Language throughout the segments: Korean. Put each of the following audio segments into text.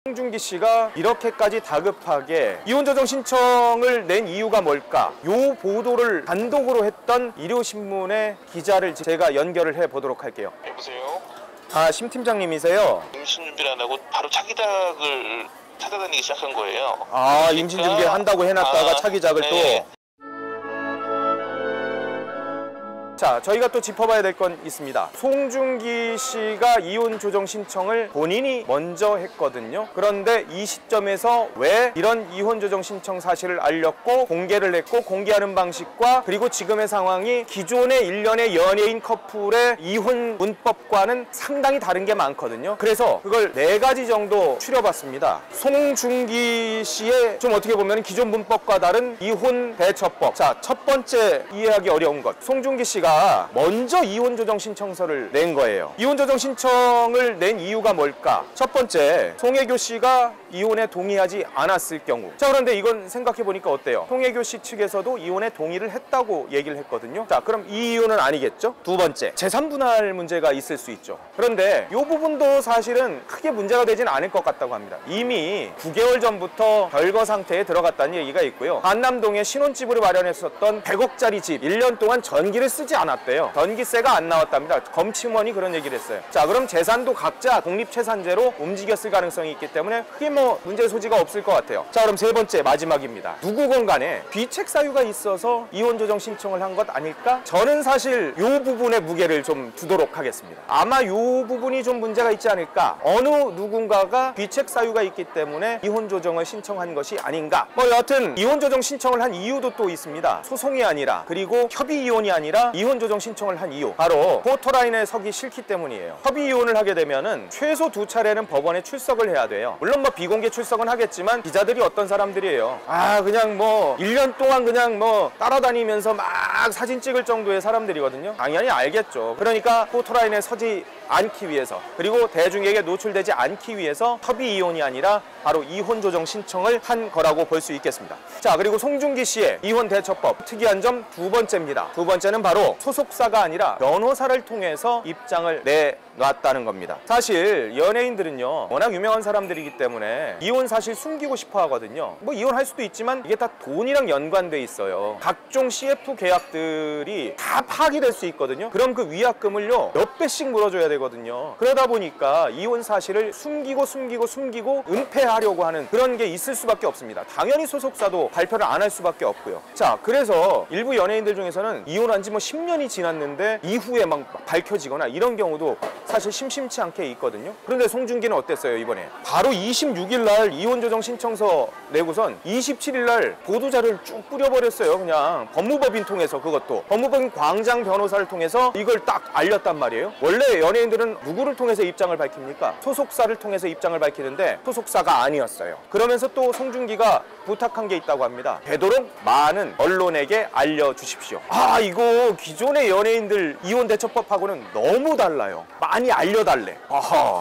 송중기 씨가 이렇게까지 다급하게 이혼 조정 신청을 낸 이유가 뭘까? 요 보도를 단독으로 했던 일요신문의 기자를 제가 연결을 해 보도록 할게요. 여보세요? 아, 심 팀장님이세요? 임신 준비를 안 하고 바로 차기작을 찾아다니기 시작한 거예요. 아, 임신 준비 한다고 해놨다가 차기작을 네. 또. 자, 저희가 또 짚어봐야 될 건 있습니다. 송중기 씨가 이혼 조정 신청을 본인이 먼저 했거든요. 그런데 이 시점에서 왜 이런 이혼 조정 신청 사실을 알렸고 공개를 했고, 공개하는 방식과 그리고 지금의 상황이 기존의 일련의 연예인 커플의 이혼 문법과는 상당히 다른 게 많거든요. 그래서 그걸 4가지 정도 추려봤습니다. 송중기 씨의 좀 어떻게 보면 기존 문법과 다른 이혼 대처법. 자, 첫 번째 이해하기 어려운 것. 송중기 씨가 먼저 이혼 조정 신청서를 낸 거예요. 이혼 조정 신청을 낸 이유가 뭘까? 첫 번째, 송혜교 씨가 이혼에 동의하지 않았을 경우. 자, 그런데 이건 생각해 보니까 어때요? 송혜교 씨 측에서도 이혼에 동의를 했다고 얘기를 했거든요. 자, 그럼 이 이유는 아니겠죠? 두 번째, 재산 분할 문제가 있을 수 있죠. 그런데 이 부분도 사실은 크게 문제가 되진 않을 것 같다고 합니다. 이미 9개월 전부터 별거 상태에 들어갔다는 얘기가 있고요. 한남동에 신혼집으로 마련했었던 100억짜리 집 1년 동안 전기를 쓰지 않았대요. 전기세가 안 나왔답니다. 검침원이 그런 얘기를 했어요. 자, 그럼 재산도 각자 독립재산제로 움직였을 가능성이 있기 때문에 크게 문제 소지가 없을 것 같아요. 자, 그럼 세 번째, 마지막입니다. 누구건 간에 귀책 사유가 있어서 이혼 조정 신청을 한 것 아닐까? 저는 사실 이 부분에 무게를 좀 두도록 하겠습니다. 아마 이 부분이 좀 문제가 있지 않을까? 어느 누군가가 귀책 사유가 있기 때문에 이혼 조정을 신청한 것이 아닌가? 여하튼 이혼 조정 신청을 한 이유도 또 있습니다. 소송이 아니라, 그리고 협의 이혼이 아니라 이혼 조정 신청을 한 이유, 바로 포토라인에 서기 싫기 때문이에요. 협의 이혼을 하게 되면은 최소 2차례는 법원에 출석을 해야 돼요. 물론 비공개 출석은 하겠지만 기자들이 어떤 사람들이에요? 그냥 1년 동안 그냥 따라다니면서 막 사진 찍을 정도의 사람들이거든요. 당연히 알겠죠. 그러니까 포토라인에 서지 않기 위해서, 그리고 대중에게 노출되지 않기 위해서 협의 이혼이 아니라 바로 이혼 조정 신청을 한 거라고 볼 수 있겠습니다. 자, 그리고 송중기 씨의 이혼 대처법 특이한 점 두 번째입니다. 두 번째는 바로 소속사가 아니라 변호사를 통해서 입장을 내놨다는 겁니다. 사실 연예인들은요, 워낙 유명한 사람들이기 때문에 이혼 사실 숨기고 싶어 하거든요. 이혼할 수도 있지만 이게 다 돈이랑 연관돼 있어요. 각종 CF 계약들이 다 파기될 수 있거든요. 그럼 그 위약금을요, 몇 배씩 물어줘야 되거든요. 그러다 보니까 이혼 사실을 숨기고 은폐하려고 하는 그런 게 있을 수밖에 없습니다. 당연히 소속사도 발표를 안 할 수밖에 없고요. 자, 그래서 일부 연예인들 중에서는 이혼한 지 10년이 지났는데 이후에 막 밝혀지거나 이런 경우도 사실 심심치 않게 있거든요. 그런데 송중기는 어땠어요, 이번에? 바로 26일 날 이혼 조정 신청서 내고선 27일 날 보도자료를 쭉 뿌려버렸어요. 그냥 법무법인 통해서, 그것도 법무법인 광장 변호사를 통해서 이걸 딱 알렸단 말이에요. 원래 연예인들은 누구를 통해서 입장을 밝힙니까? 소속사를 통해서 입장을 밝히는데 소속사가 아니었어요. 그러면서 또 송중기가 부탁한 게 있다고 합니다. 되도록 많은 언론에게 알려주십시오. 이거 기존의 연예인들 이혼 대처법하고는 너무 달라요. 많이 알려달래.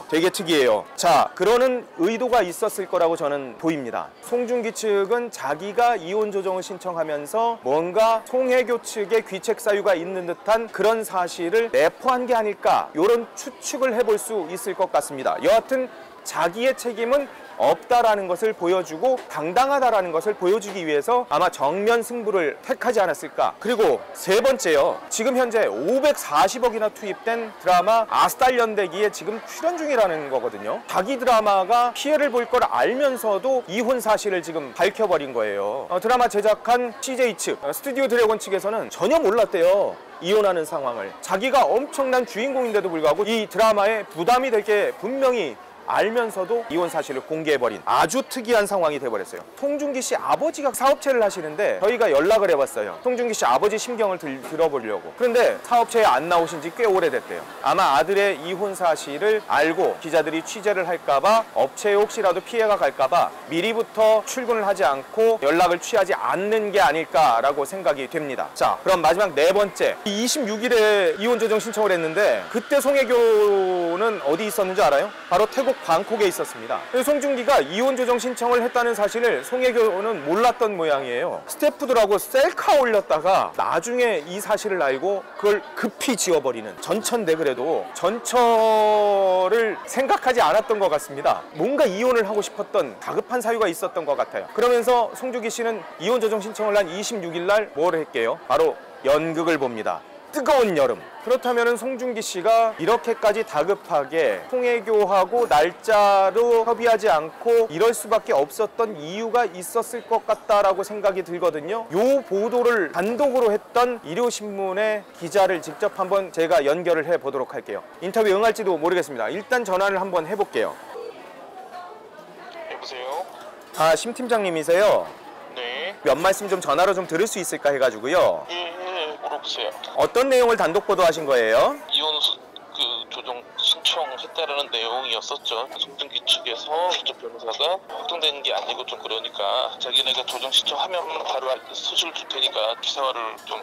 되게 특이해요. 자, 그러는 의도가 있었을 거라고 저는 보입니다. 송중기 측은 자기가 이혼 조정을 신청하면서 뭔가 송혜교 측의 귀책 사유가 있는 듯한 그런 사실을 내포한 게 아닐까, 이런 추측을 해볼 수 있을 것 같습니다. 여하튼 자기의 책임은 없다라는 것을 보여주고 당당하다라는 것을 보여주기 위해서 아마 정면 승부를 택하지 않았을까. 그리고 세 번째요, 지금 현재 540억이나 투입된 드라마 아스달 연대기에 지금 출연 중이라는 거거든요. 자기 드라마가 피해를 볼 걸 알면서도 이혼 사실을 지금 밝혀버린 거예요. 드라마 제작한 CJ 측, 스튜디오 드래곤 측에서는 전혀 몰랐대요, 이혼하는 상황을. 자기가 엄청난 주인공인데도 불구하고 이 드라마에 부담이 될 게 분명히 알면서도 이혼 사실을 공개해버린 아주 특이한 상황이 돼버렸어요. 송중기 씨 아버지가 사업체를 하시는데 저희가 연락을 해봤어요. 송중기 씨 아버지 심경을 들어보려고. 그런데 사업체에 안 나오신 지 꽤 오래됐대요. 아마 아들의 이혼 사실을 알고 기자들이 취재를 할까봐, 업체에 혹시라도 피해가 갈까봐 미리부터 출근을 하지 않고 연락을 취하지 않는 게 아닐까라고 생각이 됩니다. 자, 그럼 마지막 네 번째, 26일에 이혼 조정 신청을 했는데 그때 송혜교는 어디 있었는지 알아요? 바로 태국 방콕에 있었습니다. 송중기가 이혼 조정 신청을 했다는 사실을 송혜교는 몰랐던 모양이에요. 스태프들하고 셀카 올렸다가 나중에 이 사실을 알고 그걸 급히 지워버리는, 전처인데 그래도 전처를 생각하지 않았던 것 같습니다. 뭔가 이혼을 하고 싶었던 다급한 사유가 있었던 것 같아요. 그러면서 송중기 씨는 이혼 조정 신청을 한 26일 날 뭘 했게요? 바로 연극을 봅니다. 뜨거운 여름. 그렇다면 송중기 씨가 이렇게까지 다급하게 송혜교하고 날짜로 협의하지 않고 이럴 수밖에 없었던 이유가 있었을 것 같다라고 생각이 들거든요. 요 보도를 단독으로 했던 일요신문의 기자를 직접 한번 제가 연결을 해보도록 할게요. 인터뷰 응할지도 모르겠습니다. 일단 전화를 한번 해볼게요. 여보세요? 아, 심 팀장님이세요? 네. 몇 말씀 좀 전화로 좀 들을 수 있을까 해가지고요. 예, 물어보세요. 어떤 내용을 단독 보도하신 거예요? 이혼 조정 신청했다라는 내용이었었죠. 송중기 측에서 직접 변호사가 확정된 게 아니고 좀 그러니까 자기네가 조정 신청하면 바로 수술 줄 테니까 기사화를 좀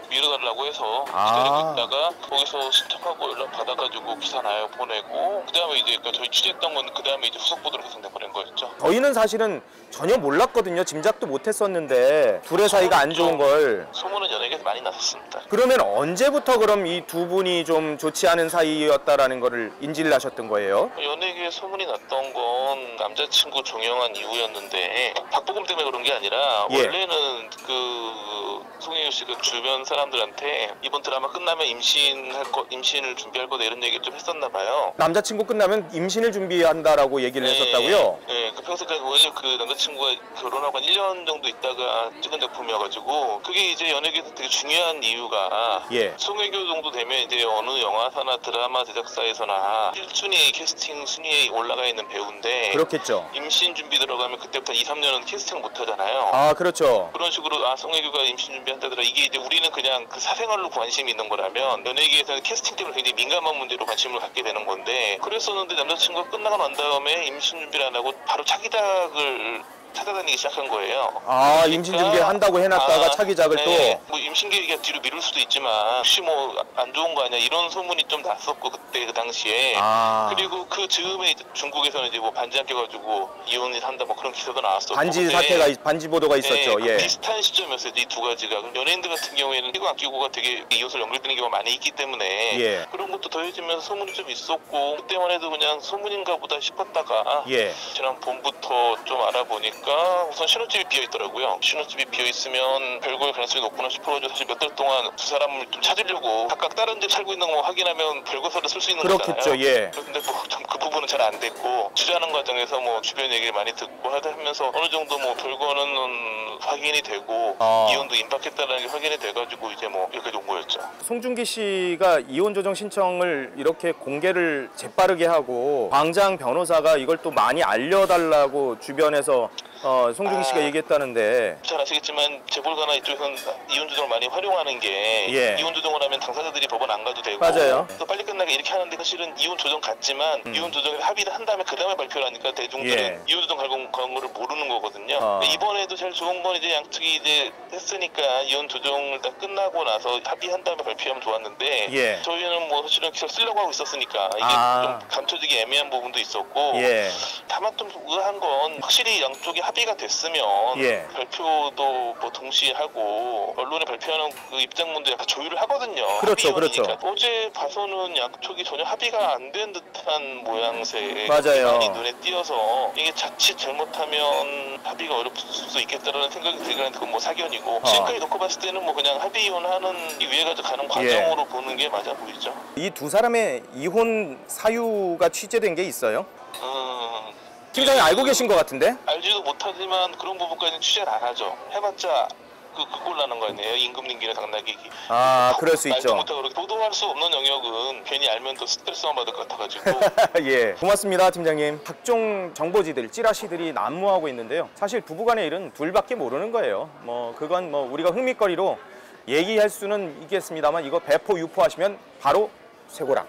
미뤄달라고 해서 기다리고 있다가 거기서 신청하고 연락 받아가지고 기사 나요 보내고 그 다음에 이제 저희 취재했던 건 그 다음에 이제 후속 보도로 계속돼버린 거였죠. 저희는 사실은 전혀 몰랐거든요. 짐작도 못했었는데 둘의 사이가 안 좋은 걸. 소문은 연예계에서 많이 났었습니다. 그러면 언제부터 그럼 이 두 분이 좀 좋지 않은 사이였다라는 거를 인지를 하셨던 거예요? 연예계에 소문이 났던 건 남자친구 종영한 이후였는데 박보검 때문에 그런 게 아니라 예. 원래는 송혜교 씨가 주변 사람들한테 이번 드라마 끝나면 임신을 준비할 거다 이런 얘기를 좀 했었나 봐요. 남자친구 끝나면 임신을 준비한다라고 얘기를 했었다고요? 네, 그 평소까지 원래 그 남자친구가 결혼하고 한 1년 정도 있다가 찍은 작품이어가지고 그게 이제 연예계에서 되게 중요한 이유가 예. 송혜교 정도 되면 이제 어느 영화사나 드라마 제작사에서나 1순위 캐스팅 순위에 올라가 있는 배우인데 그렇겠죠. 임신 준비 들어가면 그때부터 2, 3년은 캐스팅을 못 하잖아요. 아, 그렇죠. 그런 식으로 송혜교가 임신 준비한다더라. 이게 이제 우리는 그냥 그 사생활로 관심이 있는 거라면 연예계에서는 캐스팅 때문에 굉장히 민감한 문제로 관심을 갖게 되는 건데 그랬었는데 남자친구가 끝나고 난 다음에 임신 준비를 안 하고 바로 차기작을 찾아다니기 시작한 거예요. 아, 임신 준비한다고 해놨다가 차기작을 네. 또. 뭐 임신 계획이 뒤로 미룰 수도 있지만 혹시 뭐 안 좋은 거 아니야 이런 소문이 좀 났었고 그때 그 당시에. 그리고 그 즈음에 이제 중국에서는 이제 뭐 반지 안 껴가지고 이혼이 한다 뭐 그런 기사도 나왔었고 반지 보도가 있었죠. 네, 예. 비슷한 시점이었어요. 이 두 가지가. 그럼 연예인들 같은 경우에는 끼고 안 끼고가 되게 이웃을 연결되는 경우가 많이 있기 때문에 예. 그런 것도 더해지면서 소문이 좀 있었고 그때만 해도 그냥 소문인가 보다 싶었다가 예. 지난 봄부터 좀 알아보니까 우선 신혼집이 비어있더라고요. 신혼집이 비어있으면 별거일 가능성이 높구나 싶어가지고 사실 몇 달 동안 두 사람을 좀 찾으려고 각각 다른 집 살고 있는 거 확인하면 별거서를 쓸 수 있는 그렇겠죠. 거잖아요. 예. 그런데 뭐 좀 그 부분은 잘 안 됐고 취재하는 과정에서 뭐 주변 얘기를 많이 듣고 하면서 어느 정도 뭐 별거는 확인이 되고 이혼도 임박했다는 게 확인이 돼가지고 이제 뭐 이렇게 온 거였죠. 송중기 씨가 이혼 조정 신청을 이렇게 공개를 재빠르게 하고 광장 변호사가 이걸 또 많이 알려달라고 주변에서 송중기 씨가 얘기했다는데 잘 아시겠지만 재벌가나 이쪽에서는 이혼 조정을 많이 활용하는 게 예. 이혼 조정을 하면 당사자들이 법원 안 가도 되고 맞아요. 또 빨리 끝나게 이렇게 하는데 사실은 이혼 조정 같지만 이혼 조정을 합의를 한 다음에 그 다음에 발표를 하니까 대중들은 예. 이혼 조정 간 거를 모르는 거거든요. 근데 이번에도 제일 좋은 건 이제 양측이 이제 했으니까 이혼 조정을 다 끝나고 나서 합의한 다음에 발표하면 좋았는데 예. 저희는 뭐 사실은 기사를 쓰려고 하고 있었으니까 이게 좀 감춰지기 애매한 부분도 있었고 예. 다만 좀 의아한 건 확실히 양쪽이 합의가 됐으면 예. 발표도 뭐 동시에 하고 언론에 발표하는 그 입장문도 약간 조율을 하거든요. 그렇죠, 합의원이니까. 그렇죠. 어제 봐서는 양쪽이 전혀 합의가 안 된 듯한 모양새 맞아요. 많이 눈에 띄어서 이게 자칫 잘못하면 합의가 어렵을 수 있겠다라는 생각이 들긴 그건 뭐 사견이고 지금까지 놓고 봤을 때는 뭐 그냥 합의 이혼하는 위에까지 가는 과정으로 보는 게 맞아 보이죠. 이 두 사람의 이혼 사유가 취재된 게 있어요? 팀장님 알고 계신 것 같은데? 알지도 못하지만 그런 부분까지는 취재를 안 하죠. 해봤자 그꼴 나는 거 아니에요. 임금님기나 당나귀기. 아, 그럴 수 말도 있죠. 못하고 보도할 수 없는 영역은 괜히 알면 더 스트레스만 받을 것 같아가지고. 예, 고맙습니다, 팀장님. 각종 정보지들, 찌라시들이 난무하고 있는데요. 사실 부부간의 일은 둘밖에 모르는 거예요. 뭐 그건 뭐 우리가 흥미거리로 얘기할 수는 있겠습니다만 이거 배포 유포하시면 바로 쇠고랑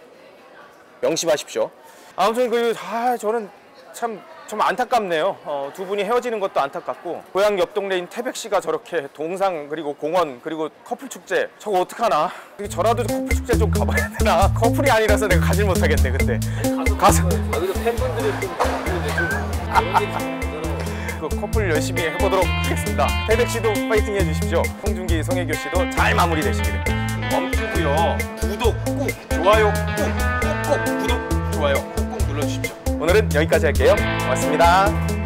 명심하십시오. 아무튼 저는 참 좀 안타깝네요. 두 분이 헤어지는 것도 안타깝고 고향 옆 동네인 태백시가 저렇게 동상 그리고 공원 그리고 커플 축제 저거 어떡하나? 저라도 커플 축제 좀 가봐야 되나? 커플이 아니라서 내가 가질 못하겠네. 근데 가서 여기서 팬분들이 좀 바꾸는데 좀 그런 게 있잖아요. 그 커플 열심히 해보도록 하겠습니다. 태백 씨도 파이팅 해주십시오. 송중기, 송혜교 씨도 잘 마무리되시기를. 멈추고요. 구독 꾹, 좋아요 꾹, 꾹꾹 구독, 좋아요 꾹꾹 눌러주십시오. 오늘은 여기까지 할게요. 고맙습니다.